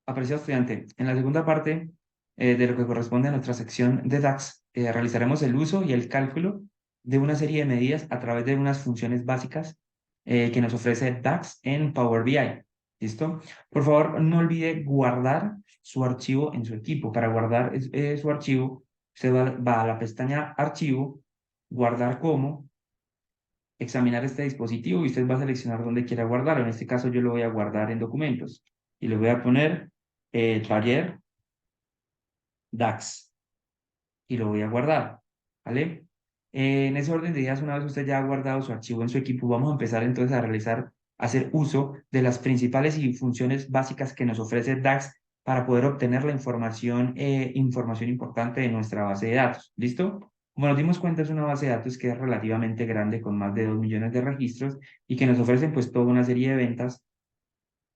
Apreciado estudiante, en la segunda parte de lo que corresponde a nuestra sección de DAX, realizaremos el uso y el cálculo de una serie de medidas a través de unas funciones básicas que nos ofrece DAX en Power BI. ¿Listo? Por favor, no olvide guardar su archivo en su equipo. Para guardar su archivo, usted va a la pestaña Archivo, Guardar como, examinar este dispositivo y usted va a seleccionar dónde quiera guardarlo. En este caso yo lo voy a guardar en documentos y le voy a poner taller DAX y lo voy a guardar, ¿vale? En ese orden de ideas, una vez usted ya ha guardado su archivo en su equipo, vamos a empezar entonces hacer uso de las principales y funciones básicas que nos ofrece DAX para poder obtener la información importante de nuestra base de datos. ¿Listo? Como nos dimos cuenta, es una base de datos que es relativamente grande, con más de 2 millones de registros y que nos ofrecen pues toda una serie de ventas,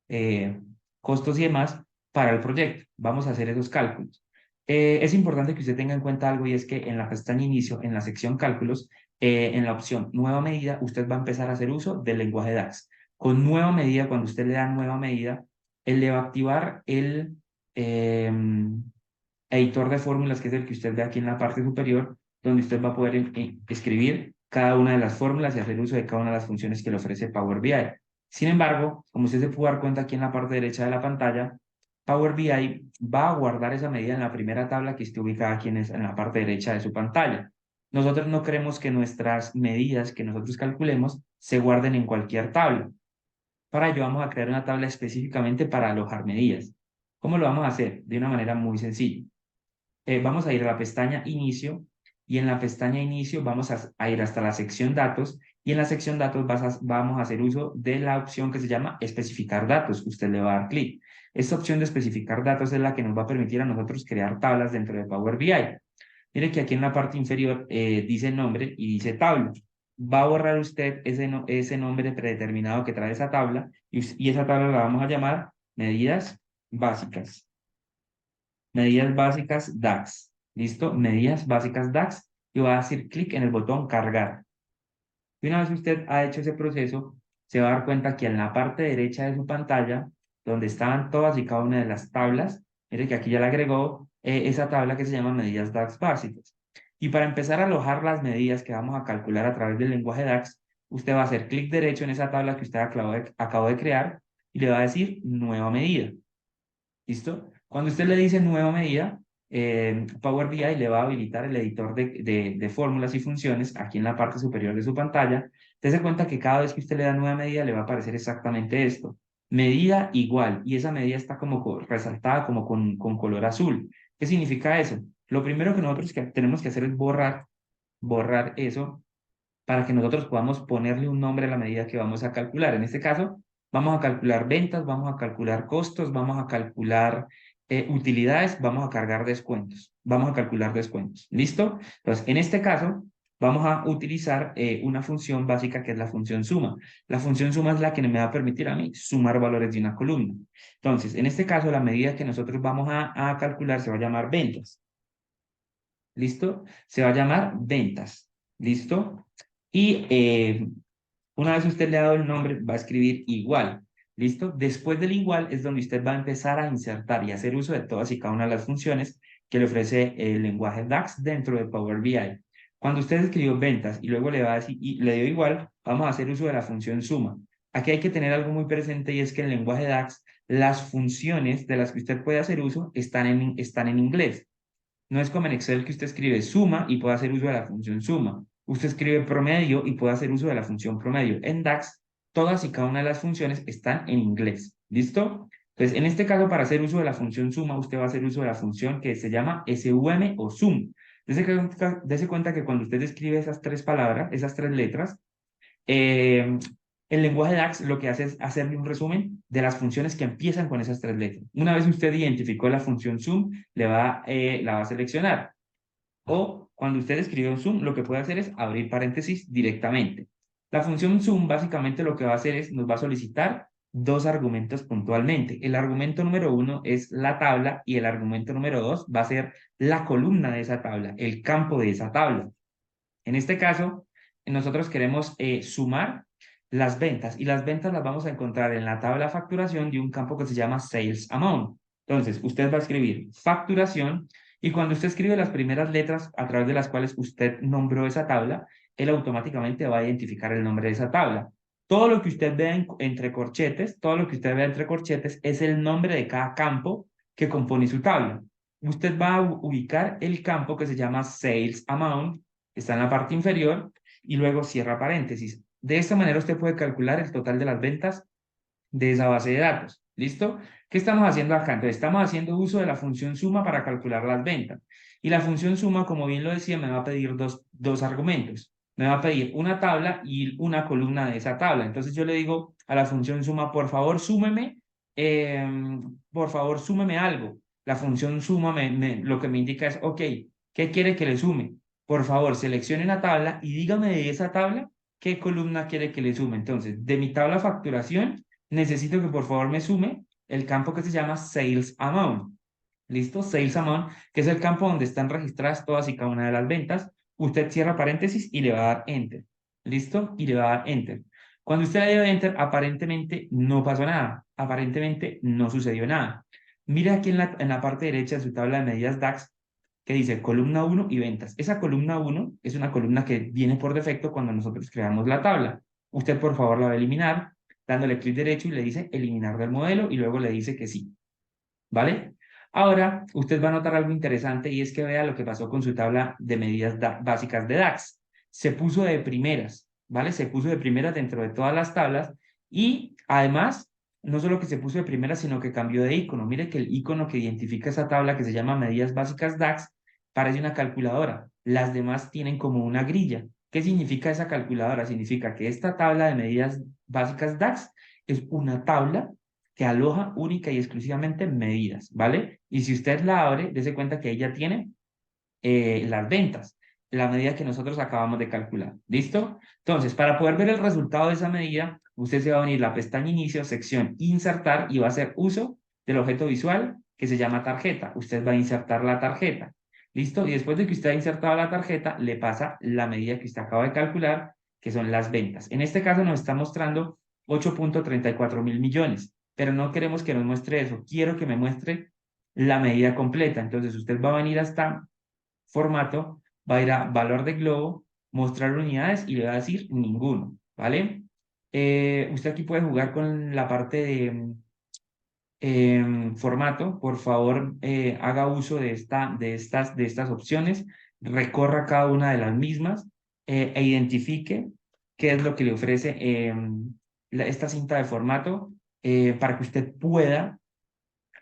eh, costos y demás para el proyecto. Vamos a hacer esos cálculos. Es importante que usted tenga en cuenta algo y es que en la pestaña Inicio, en la sección Cálculos, en la opción Nueva Medida, usted va a empezar a hacer uso del lenguaje DAX. Con Nueva Medida, cuando usted le da Nueva Medida, él le va a activar el editor de fórmulas, que es el que usted ve aquí en la parte superior, donde usted va a poder escribir cada una de las fórmulas y hacer uso de cada una de las funciones que le ofrece Power BI. Sin embargo, como usted se puede dar cuenta aquí en la parte derecha de la pantalla, Power BI va a guardar esa medida en la primera tabla que esté ubicada aquí en la parte derecha de su pantalla. Nosotros no queremos que nuestras medidas que nosotros calculemos se guarden en cualquier tabla. Para ello vamos a crear una tabla específicamente para alojar medidas. ¿Cómo lo vamos a hacer? De una manera muy sencilla. Vamos a ir a la pestaña Inicio y en la pestaña Inicio vamos a ir hasta la sección Datos y en la sección Datos vamos a hacer uso de la opción que se llama Especificar datos. Usted le va a dar clic. Esta opción de especificar datos es la que nos va a permitir a nosotros crear tablas dentro de Power BI. Mire que aquí en la parte inferior dice nombre y dice tabla. Va a borrar usted ese nombre predeterminado que trae esa tabla y esa tabla la vamos a llamar medidas básicas. Medidas básicas DAX. ¿Listo? Medidas básicas DAX y va a hacer clic en el botón cargar. Y una vez usted ha hecho ese proceso, se va a dar cuenta que en la parte derecha de su pantalla, donde estaban todas y cada una de las tablas, mire que aquí ya le agregó esa tabla que se llama medidas DAX básicas. Y para empezar a alojar las medidas que vamos a calcular a través del lenguaje DAX, usted va a hacer clic derecho en esa tabla que usted acabó de crear y le va a decir nueva medida. ¿Listo? Cuando usted le dice nueva medida, Power BI le va a habilitar el editor de fórmulas y funciones aquí en la parte superior de su pantalla. Dese cuenta que cada vez que usted le da nueva medida le va a aparecer exactamente esto. Medida igual, y esa medida está como resaltada como con color azul. ¿Qué significa eso? Lo primero que nosotros tenemos que hacer es borrar eso para que nosotros podamos ponerle un nombre a la medida que vamos a calcular. En este caso, vamos a calcular ventas, vamos a calcular costos, vamos a calcular utilidades, vamos a cargar descuentos, vamos a calcular descuentos. ¿Listo? Entonces, en este caso, vamos a utilizar una función básica que es la función suma. La función suma es la que me va a permitir a mí sumar valores de una columna. Entonces, en este caso, la medida que nosotros vamos a calcular se va a llamar ventas. ¿Listo? Se va a llamar ventas. ¿Listo? Y una vez usted le ha dado el nombre, va a escribir igual. ¿Listo? Después del igual es donde usted va a empezar a insertar y hacer uso de todas y cada una de las funciones que le ofrece el lenguaje DAX dentro de Power BI. Cuando usted escribió ventas y luego le va a decir, y le dio igual, vamos a hacer uso de la función suma. Aquí hay que tener algo muy presente y es que en el lenguaje DAX las funciones de las que usted puede hacer uso están en inglés. No es como en Excel que usted escribe suma y puede hacer uso de la función suma. Usted escribe promedio y puede hacer uso de la función promedio. En DAX, todas y cada una de las funciones están en inglés. ¿Listo? Entonces, en este caso, para hacer uso de la función suma, usted va a hacer uso de la función que se llama SUM o sum. Dese cuenta que cuando usted escribe esas tres palabras, esas tres letras, eh, el lenguaje DAX lo que hace es hacerle un resumen de las funciones que empiezan con esas tres letras. Una vez usted identificó la función sum, la va a seleccionar. O cuando usted escribe un sum, lo que puede hacer es abrir paréntesis directamente. La función sum básicamente lo que va a hacer es nos va a solicitar dos argumentos puntualmente. El argumento número uno es la tabla y el argumento número dos va a ser la columna de esa tabla, el campo de esa tabla. En este caso, nosotros queremos sumar las ventas y las ventas las vamos a encontrar en la tabla facturación de un campo que se llama Sales Amount. Entonces, usted va a escribir facturación y cuando usted escribe las primeras letras a través de las cuales usted nombró esa tabla, él automáticamente va a identificar el nombre de esa tabla. Todo lo que usted vea entre corchetes, todo lo que usted vea entre corchetes es el nombre de cada campo que compone su tabla. Usted va a ubicar el campo que se llama Sales Amount, está en la parte inferior, y luego cierra paréntesis. De esta manera usted puede calcular el total de las ventas de esa base de datos. ¿Listo? ¿Qué estamos haciendo acá? Entonces, estamos haciendo uso de la función suma para calcular las ventas. Y la función suma, como bien lo decía, me va a pedir dos argumentos. Me va a pedir una tabla y una columna de esa tabla. Entonces, yo le digo a la función suma, por favor, súmeme algo. La función suma lo que me indica es, ok, ¿qué quiere que le sume? Por favor, seleccione una tabla y dígame de esa tabla qué columna quiere que le sume. Entonces, de mi tabla facturación, necesito que por favor me sume el campo que se llama Sales Amount. ¿Listo? Sales Amount, que es el campo donde están registradas todas y cada una de las ventas. Usted cierra paréntesis y le va a dar Enter. ¿Listo? Y le va a dar Enter. Cuando usted le dio Enter, aparentemente no pasó nada. Aparentemente no sucedió nada. Mira aquí en la parte derecha de su tabla de medidas DAX que dice columna 1 y ventas. Esa columna 1 es una columna que viene por defecto cuando nosotros creamos la tabla. Usted por favor la va a eliminar dándole clic derecho y le dice eliminar del modelo y luego le dice que sí. ¿Vale? Ahora, usted va a notar algo interesante y es que vea lo que pasó con su tabla de medidas básicas de DAX. Se puso de primeras, ¿vale? Se puso de primeras dentro de todas las tablas y además, no solo que se puso de primeras, sino que cambió de icono. Mire que el icono que identifica esa tabla que se llama medidas básicas DAX parece una calculadora. Las demás tienen como una grilla. ¿Qué significa esa calculadora? Significa que esta tabla de medidas básicas DAX es una tabla que aloja única y exclusivamente medidas, ¿vale? Y si usted la abre, dése cuenta que ella tiene las ventas, la medida que nosotros acabamos de calcular. ¿Listo? Entonces, para poder ver el resultado de esa medida, usted se va a venir a la pestaña Inicio, sección Insertar y va a hacer uso del objeto visual que se llama tarjeta. Usted va a insertar la tarjeta. ¿Listo? Y después de que usted ha insertado la tarjeta, le pasa la medida que usted acaba de calcular, que son las ventas. En este caso nos está mostrando 8.34 mil millones, pero no queremos que nos muestre eso. Quiero que me muestre la medida completa. Entonces usted va a venir hasta formato, va a ir a valor de globo, mostrar unidades y le va a decir ninguno, ¿vale? Usted aquí puede jugar con la parte de formato. Por favor, haga uso de estas opciones, recorra cada una de las mismas e identifique qué es lo que le ofrece esta cinta de formato para que usted pueda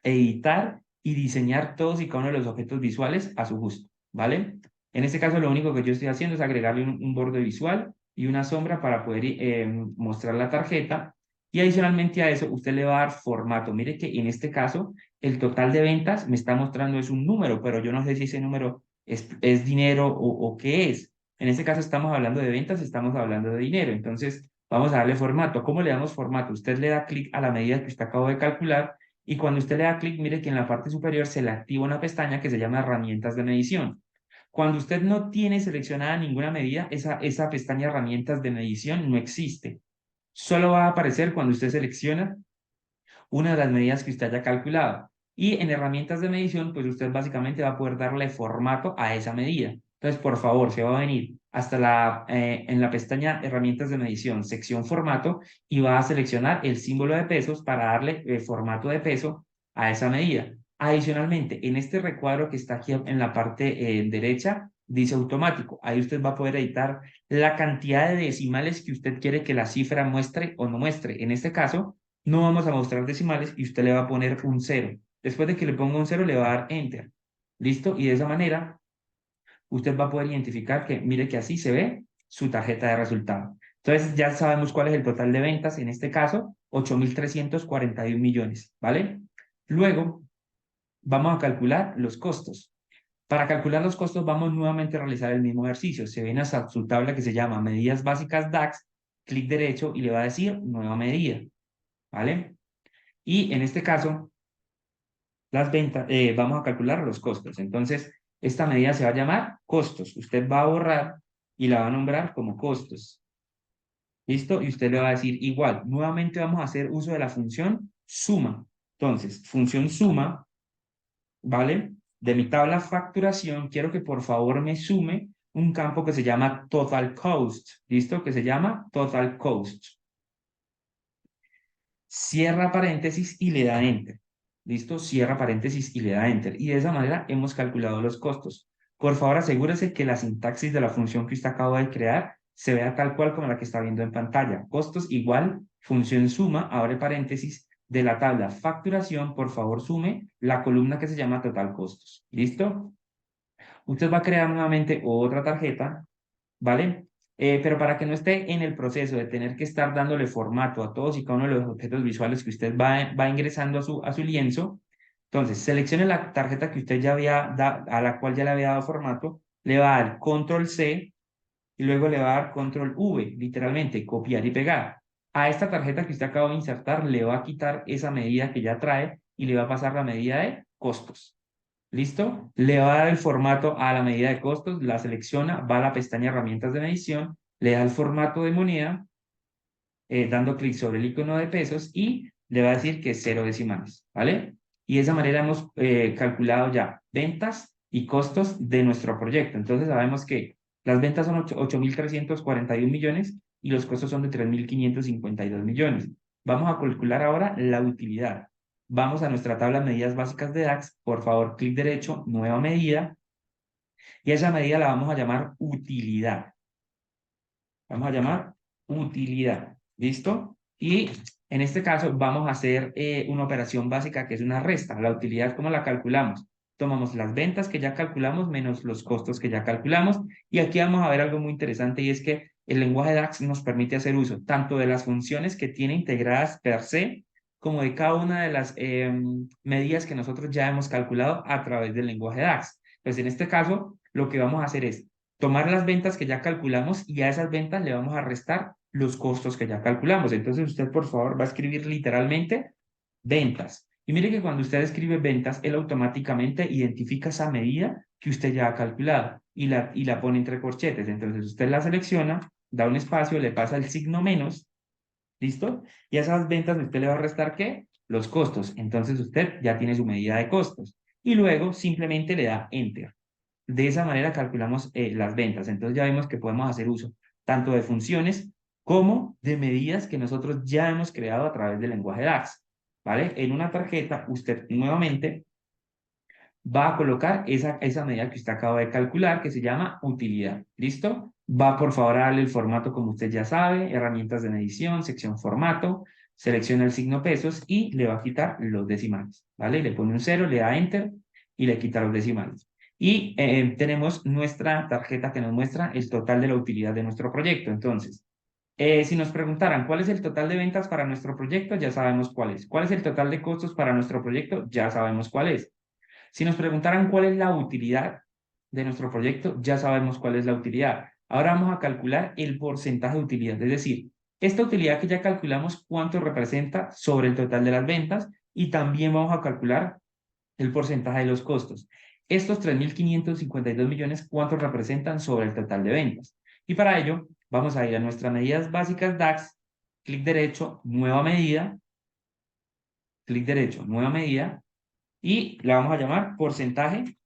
editar y diseñar todos y cada uno de los objetos visuales a su gusto, ¿vale? En este caso, lo único que yo estoy haciendo es agregarle un borde visual y una sombra para poder mostrar la tarjeta. Y adicionalmente a eso, usted le va a dar formato. Mire que en este caso, el total de ventas me está mostrando es un número, pero yo no sé si ese número es dinero o qué es. En este caso estamos hablando de ventas, estamos hablando de dinero. Entonces, vamos a darle formato. ¿Cómo le damos formato? Usted le da clic a la medida que usted acabó de calcular y cuando usted le da clic, mire que en la parte superior se le activa una pestaña que se llama herramientas de medición. Cuando usted no tiene seleccionada ninguna medida, esa pestaña herramientas de medición no existe. Solo va a aparecer cuando usted selecciona una de las medidas que usted haya calculado. Y en herramientas de medición, pues usted básicamente va a poder darle formato a esa medida. Entonces, por favor, se va a venir hasta en la pestaña herramientas de medición, sección formato, y va a seleccionar el símbolo de pesos para darle formato de peso a esa medida. Adicionalmente, en este recuadro que está aquí en la parte derecha, dice automático. Ahí usted va a poder editar la cantidad de decimales que usted quiere que la cifra muestre o no muestre. En este caso, no vamos a mostrar decimales y usted le va a poner un 0. Después de que le ponga un 0, le va a dar Enter. ¿Listo? Y de esa manera, usted va a poder identificar que, mire que así se ve su tarjeta de resultado. Entonces, ya sabemos cuál es el total de ventas, en este caso, 8.341 millones, ¿vale? Luego, vamos a calcular los costos. Para calcular los costos, vamos nuevamente a realizar el mismo ejercicio. Se viene hasta su tabla que se llama Medidas Básicas DAX, clic derecho y le va a decir Nueva Medida, ¿vale? Y en este caso, las ventas, vamos a calcular los costos. Entonces, esta medida se va a llamar costos. Usted va a borrar y la va a nombrar como costos. ¿Listo? Y usted le va a decir igual. Nuevamente vamos a hacer uso de la función suma. Entonces, función suma ¿vale? De mi tabla facturación, quiero que por favor me sume un campo que se llama Total Cost, ¿listo? Que se llama Total Cost. Cierra paréntesis y le da Enter. ¿Listo? Cierra paréntesis y le da Enter. Y de esa manera hemos calculado los costos. Por favor, asegúrese que la sintaxis de la función que usted acaba de crear se vea tal cual como la que está viendo en pantalla. Costos igual, función suma, abre paréntesis, de la tabla facturación, por favor sume la columna que se llama total costos. ¿Listo? Usted va a crear nuevamente otra tarjeta, ¿vale? Pero para que no esté en el proceso de tener que estar dándole formato a todos y cada uno de los objetos visuales que usted va ingresando a su lienzo, entonces seleccione la tarjeta que usted ya a la cual ya le había dado formato, le va a dar control C y luego le va a dar control V, literalmente, copiar y pegar. A esta tarjeta que usted acaba de insertar le va a quitar esa medida que ya trae y le va a pasar la medida de costos. ¿Listo? Le va a dar el formato a la medida de costos, la selecciona, va a la pestaña herramientas de medición, le da el formato de moneda, dando clic sobre el icono de pesos y le va a decir que es 0 decimales, ¿vale? Y de esa manera hemos calculado ya ventas y costos de nuestro proyecto. Entonces sabemos que las ventas son 8.341 millones y los costos son de 3.552 millones. Vamos a calcular ahora la utilidad. Vamos a nuestra tabla de medidas básicas de DAX. Por favor, clic derecho, nueva medida. Y a esa medida la vamos a llamar utilidad. Vamos a llamar utilidad. ¿Listo? Y en este caso vamos a hacer una operación básica que es una resta. La utilidad, ¿cómo la calculamos? Tomamos las ventas que ya calculamos menos los costos que ya calculamos. Y aquí vamos a ver algo muy interesante y es que el lenguaje DAX nos permite hacer uso tanto de las funciones que tiene integradas per se, como de cada una de las medidas que nosotros ya hemos calculado a través del lenguaje DAX. Pues en este caso, lo que vamos a hacer es tomar las ventas que ya calculamos y a esas ventas le vamos a restar los costos que ya calculamos. Entonces usted, por favor, va a escribir literalmente ventas. Y mire que cuando usted escribe ventas, él automáticamente identifica esa medida que usted ya ha calculado y la pone entre corchetes. Entonces usted la selecciona, da un espacio, le pasa el signo menos, ¿listo? Y a esas ventas usted le va a restar, ¿qué? Los costos. Entonces usted ya tiene su medida de costos. Y luego simplemente le da Enter. De esa manera calculamos las ventas. Entonces ya vemos que podemos hacer uso tanto de funciones como de medidas que nosotros ya hemos creado a través del lenguaje DAX. ¿Vale? En una tarjeta, usted nuevamente va a colocar esa medida que usted acaba de calcular, que se llama utilidad. ¿Listo? Va por favor a darle el formato como usted ya sabe, herramientas de medición, sección formato, selecciona el signo pesos y le va a quitar los decimales. ¿Vale? Le pone un 0, le da Enter y le quita los decimales. Y tenemos nuestra tarjeta que nos muestra el total de la utilidad de nuestro proyecto. Entonces, si nos preguntaran cuál es el total de ventas para nuestro proyecto, ya sabemos cuál es. ¿Cuál es el total de costos para nuestro proyecto? Ya sabemos cuál es. Si nos preguntaran cuál es la utilidad de nuestro proyecto, ya sabemos cuál es la utilidad. Ahora vamos a calcular el porcentaje de utilidad, es decir, esta utilidad que ya calculamos, cuánto representa sobre el total de las ventas y también vamos a calcular el porcentaje de los costos. Estos 3.552 millones, ¿cuánto representan sobre el total de ventas? Y para ello, vamos a ir a nuestras medidas básicas DAX, clic derecho, nueva medida, clic derecho, nueva medida, y la vamos a llamar porcentaje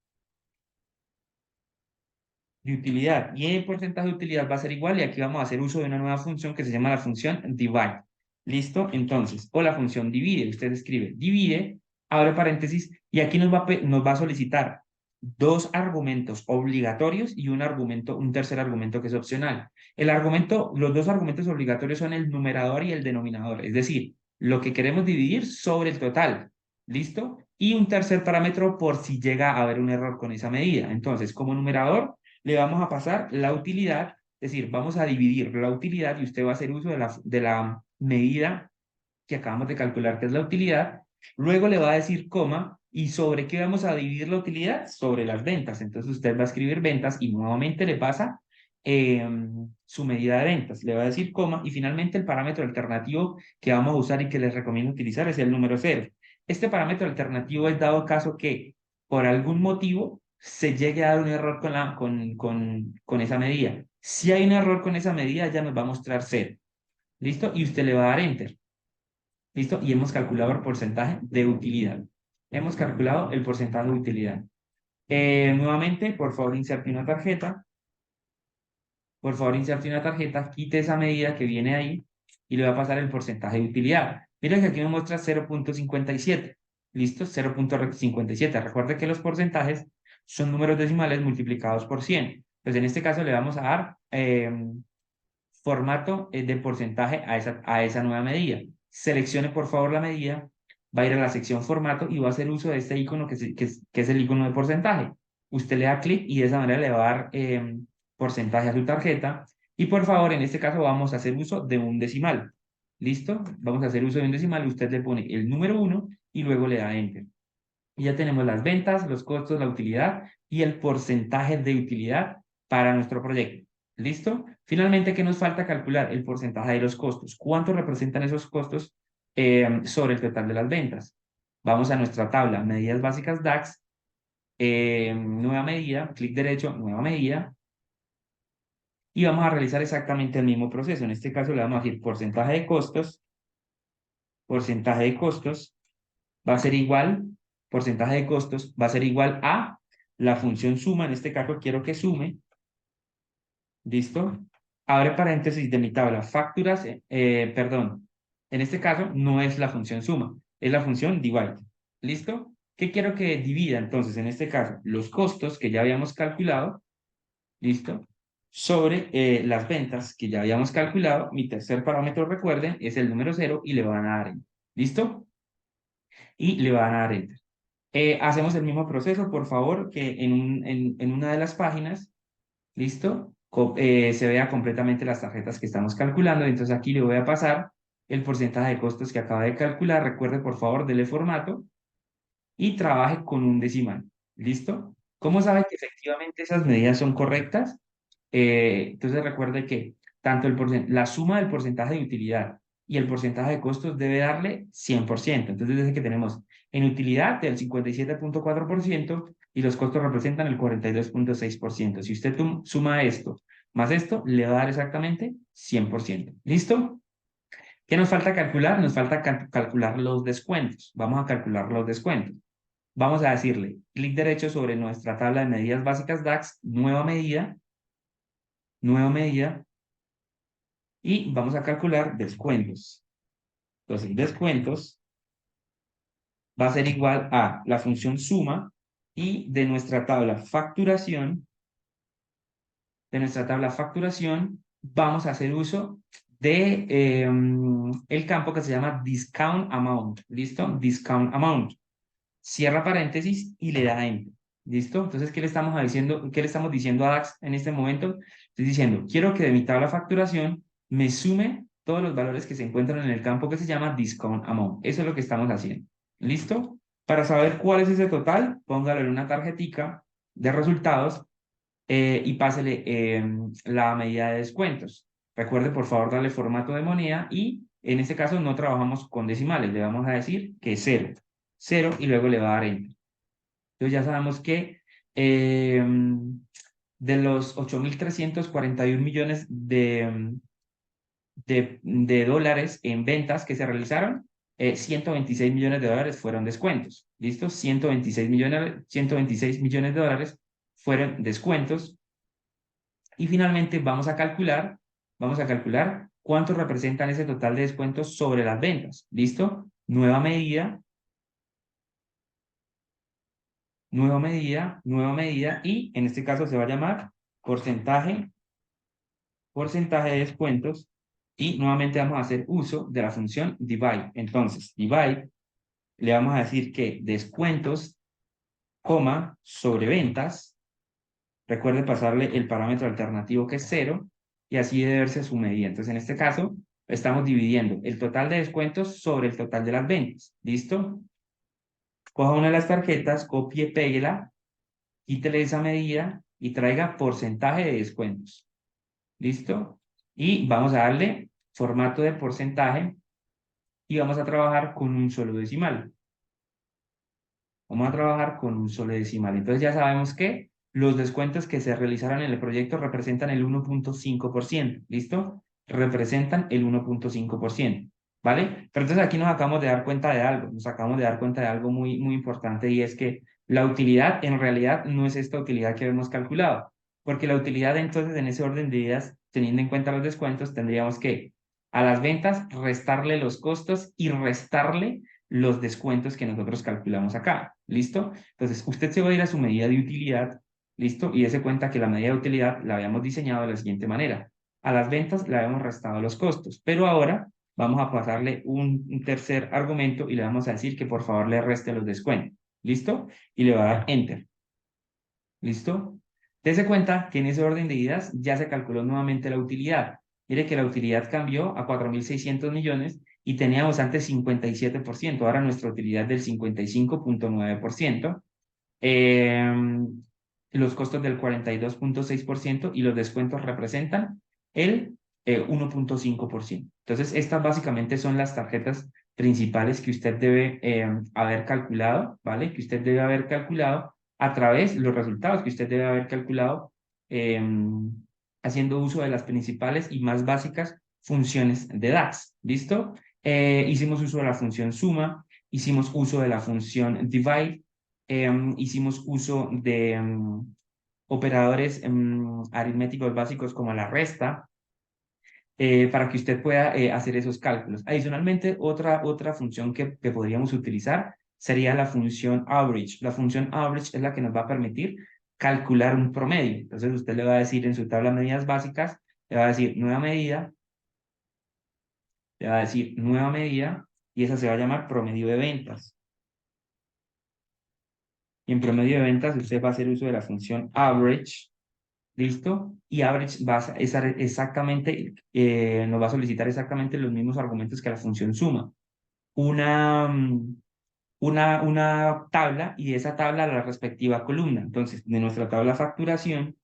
de utilidad. Y el porcentaje de utilidad va a ser igual y aquí vamos a hacer uso de una nueva función que se llama la función divide. ¿Listo? Entonces, o la función divide, usted escribe divide, abre paréntesis y aquí nos va a solicitar dos argumentos obligatorios y un tercer argumento que es opcional. Los dos argumentos obligatorios son el numerador y el denominador, es decir, lo que queremos dividir sobre el total. ¿Listo? Y un tercer parámetro por si llega a haber un error con esa medida. Entonces, como numerador, le vamos a pasar la utilidad, es decir, vamos a dividir la utilidad y usted va a hacer uso de la medida que acabamos de calcular, que es la utilidad. Luego le va a decir coma, ¿y sobre qué vamos a dividir la utilidad? Sobre las ventas. Entonces usted va a escribir ventas y nuevamente le pasa su medida de ventas. Le va a decir coma y finalmente el parámetro alternativo que vamos a usar y que les recomiendo utilizar es el número 0. Este parámetro alternativo es dado caso que por algún motivo se llegue a dar un error con esa medida. Si hay un error con esa medida, ya nos va a mostrar 0. ¿Listo? Y usted le va a dar Enter. ¿Listo? Y hemos calculado el porcentaje de utilidad. hemos calculado el porcentaje de utilidad. Nuevamente, por favor, inserte una tarjeta. Por favor, inserte una tarjeta, quite esa medida que viene ahí y le va a pasar el porcentaje de utilidad. Miren que aquí me muestra 0.57. ¿Listo? 0.57. Recuerde que los porcentajes son números decimales multiplicados por 100. Pues en este caso le vamos a dar formato de porcentaje a esa nueva medida. Seleccione por favor la medida, va a ir a la sección formato y va a hacer uso de este icono que es el icono de porcentaje. Usted le da clic y de esa manera le va a dar porcentaje a su tarjeta. Y por favor, en este caso vamos a hacer uso de un decimal. ¿Listo? Vamos a hacer uso de un decimal. Usted le pone el número 1 y luego le da Enter. Y ya tenemos las ventas, los costos, la utilidad y el porcentaje de utilidad para nuestro proyecto. ¿Listo? Finalmente, ¿qué nos falta calcular? El porcentaje de los costos. ¿Cuánto representan esos costos sobre el total de las ventas? Vamos a nuestra tabla, medidas básicas DAX, nueva medida, clic derecho, nueva medida, y vamos a realizar exactamente el mismo proceso. En este caso le vamos a decir porcentaje de costos va a ser igual, porcentaje de costos va a ser igual a la función suma, en este caso quiero que sume, ¿listo? Abre paréntesis de mi tabla, facturas, perdón, en este caso no es la función suma, es la función divide, ¿listo? ¿Qué quiero que divida entonces? En este caso, los costos que ya habíamos calculado, ¿listo? Sobre las ventas que ya habíamos calculado, mi tercer parámetro, recuerden, es el número 0 y le van a dar enter, ¿listo? Y le van a dar enter. Hacemos el mismo proceso, por favor, que en una de las páginas, ¿listo? Se vea completamente las tarjetas que estamos calculando. Entonces aquí le voy a pasar el porcentaje de costos que acaba de calcular. Recuerde, por favor, dele formato y trabaje con un decimal. ¿Listo? ¿Cómo sabe que efectivamente esas medidas son correctas? Entonces recuerde que tanto la suma del porcentaje de utilidad y el porcentaje de costos debe darle 100%. Entonces desde que tenemos en utilidad del 57.4% y los costos representan el 42.6%. Si usted suma esto más esto, le va a dar exactamente 100%. ¿Listo? ¿Qué nos falta calcular? Nos falta calcular los descuentos. Vamos a calcular los descuentos. Vamos a decirle clic derecho sobre nuestra tabla de medidas básicas DAX, nueva medida, y vamos a calcular descuentos. Entonces, descuentos va a ser igual a la función suma y de nuestra tabla facturación, vamos a hacer uso de el campo que se llama discount amount. ¿Listo? Discount amount. Cierra paréntesis y le da enter. ¿Listo? Entonces, ¿qué le estamos diciendo? ¿Qué le estamos diciendo a DAX en este momento? Estoy diciendo, quiero que de mi tabla facturación me sume todos los valores que se encuentran en el campo que se llama discount amount. Eso es lo que estamos haciendo. ¿Listo? Para saber cuál es ese total, póngalo en una tarjetica de resultados y pásele la medida de descuentos. Recuerde, por favor, darle formato de moneda y en este caso no trabajamos con decimales. Le vamos a decir que es 0. 0 y luego le va a dar enter. Entonces ya sabemos que de los 8.341 millones de dólares en ventas que se realizaron, 126 millones de dólares fueron descuentos. ¿Listo? 126 millones de dólares fueron descuentos. Y finalmente vamos a calcular cuánto representan ese total de descuentos sobre las ventas. ¿Listo? Nueva medida y en este caso se va a llamar porcentaje de descuentos y nuevamente vamos a hacer uso de la función divide. Entonces, divide, le vamos a decir que descuentos, coma, sobre ventas, recuerde pasarle el parámetro alternativo que es 0 y así debe verse su medida. Entonces, en este caso, estamos dividiendo el total de descuentos sobre el total de las ventas. ¿Listo? Coja una de las tarjetas, copie, péguela, quítele esa medida y traiga porcentaje de descuentos. ¿Listo? Y vamos a darle formato de porcentaje y vamos a trabajar con un solo decimal. Vamos a trabajar con un solo decimal. Entonces ya sabemos que los descuentos que se realizaron en el proyecto representan el 1.5%. ¿Listo? Representan el 1.5%. ¿vale? Pero entonces aquí nos acabamos de dar cuenta de algo, nos acabamos de dar cuenta de algo muy, muy importante y es que la utilidad en realidad no es esta utilidad que hemos calculado, porque la utilidad entonces en ese orden de ideas, teniendo en cuenta los descuentos, tendríamos que a las ventas restarle los costos y restarle los descuentos que nosotros calculamos acá, ¿listo? Entonces usted se va a ir a su medida de utilidad, ¿listo? Y dése cuenta que la medida de utilidad la habíamos diseñado de la siguiente manera. A las ventas le habíamos restado los costos, pero ahora vamos a pasarle un tercer argumento y le vamos a decir que por favor le reste los descuentos. ¿Listo? Y le va a dar Enter. ¿Listo? Dese cuenta que en ese orden de ideas ya se calculó nuevamente la utilidad. Mire que la utilidad cambió a 4.600 millones y teníamos antes 57%. Ahora nuestra utilidad del 55,9%. Los costos del 42,6% y los descuentos representan el 1,5%. Entonces, estas básicamente son las tarjetas principales que usted debe haber calculado, ¿vale? Que usted debe haber calculado a través, los resultados que usted debe haber calculado eh, haciendo uso de las principales y más básicas funciones de DAX, ¿listo? Hicimos uso de la función suma, hicimos uso de la función divide, hicimos uso de operadores aritméticos básicos como la resta, para que usted pueda hacer esos cálculos. Adicionalmente, otra función que podríamos utilizar sería la función average. La función average es la que nos va a permitir calcular un promedio. Entonces, usted le va a decir en su tabla de medidas básicas, le va a decir nueva medida, le va a decir nueva medida, y esa se va a llamar promedio de ventas. Y en promedio de ventas, usted va a hacer uso de la función average. ¿Listo? Y average va a exactamente, nos va a solicitar exactamente los mismos argumentos que la función suma. Una, una tabla y de esa tabla la respectiva columna. Entonces, de nuestra tabla facturación,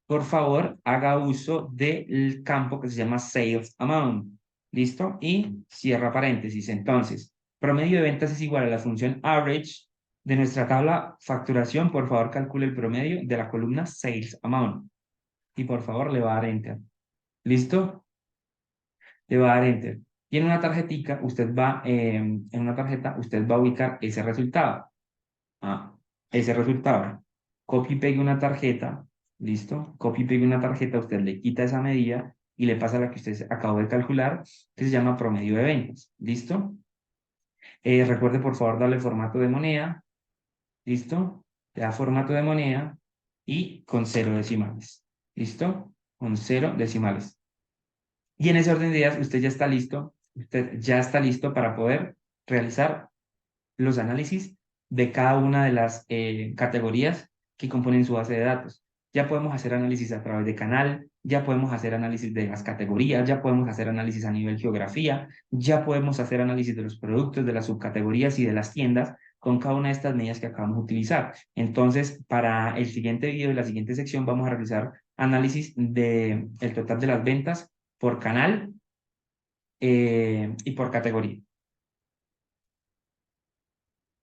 por favor, haga uso del campo que se llama Sales Amount. ¿Listo? Y cierra paréntesis. Entonces, promedio de ventas es igual a la función average de nuestra tabla facturación. Por favor, calcule el promedio de la columna Sales Amount. Y por favor, le va a dar Enter. ¿Listo? Le va a dar Enter. Y en una tarjetica, en una tarjeta, usted va a ubicar ese resultado. Ah, ese resultado. Copy y pegue una tarjeta, ¿listo? Copy y pegue una tarjeta, usted le quita esa medida y le pasa la que usted acabó de calcular, que se llama promedio de ventas, ¿listo? Recuerde por favor darle formato de moneda, ¿listo? Le da formato de moneda y con 0 decimales, ¿listo? Con 0 decimales. Y en ese orden de ideas usted ya está listo para poder realizar los análisis de cada una de las categorías que componen su base de datos. Ya podemos hacer análisis a través de canal, ya podemos hacer análisis de las categorías, ya podemos hacer análisis a nivel geografía, ya podemos hacer análisis de los productos, de las subcategorías y de las tiendas con cada una de estas medidas que acabamos de utilizar. Entonces, para el siguiente video y la siguiente sección vamos a realizar análisis del total de las ventas por canal y por categoría.